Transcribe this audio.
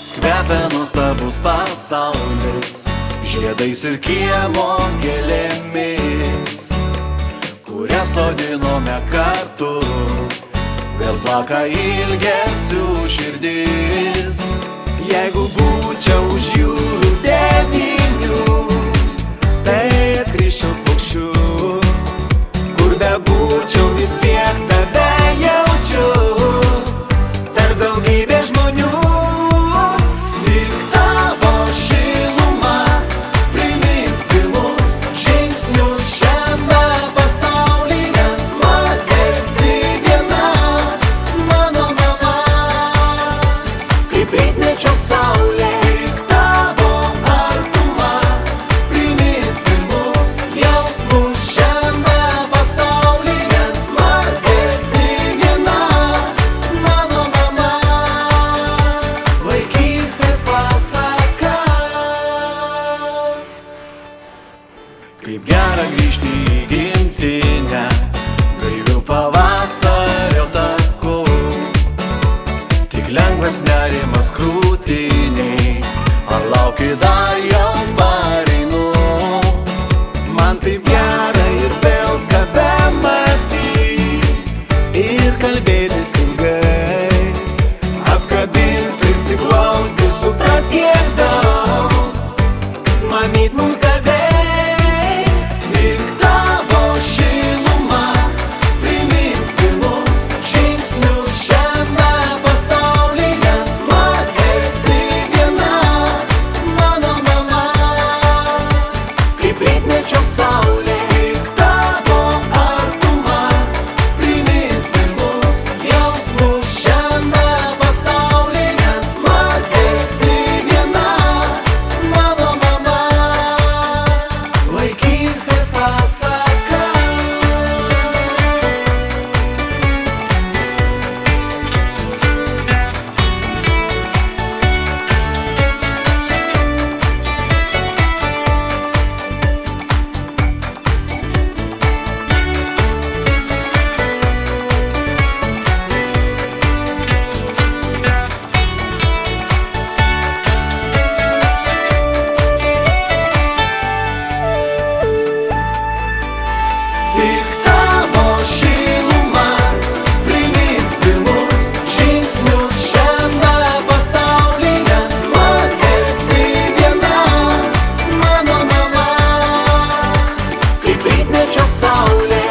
Kvepia nuostabus pasaulis, žiedais ir kiemo gėlėmis, kurias sodinome kartu. Vėl plaka ilgesių širdis. Jeigu būčiau už jūrų devynių, tai atskrisčiau paukščiu. Kur bebūčiau, vis tiek tave jaučiu. Tarp daugybės žmonių tik tavo šiluma primins pirmus žingsnius šiame pasaulyje. Nes man esi viena, mano mama, kaip rytmečio saulė. Tik tavo artuma primins pirmus jausmus šiame pasaulyje. Nes man esi viena, mano mama, vaikystės pasaka. Kaip gera grįžti į gimtinę, gaiviu pavasario taku. Tik lengvas nerimas krūtiniai, ar lauki dar jo pareinu. Man taip gera ir vėl tave matyt, ir kalbėtis ilgai, apkabint, prisiglausti, supras kiek daug mamyt mums davei. Tik tavo šiluma primins pirmus žingsnius šiame pasaulyje. Nes man esi viena, mano mama, kaip rytmečio saulė. Tik tavo artuma primins pirmus jausmus šiame pasaulyje. Nes man esi viena, mano mama, vaikystės pasaka. Tik tavo šiluma primins pirmus žingsnius šiame pasaulyje. Nes man esi viena, mano mama, kaip rytmečio saulė.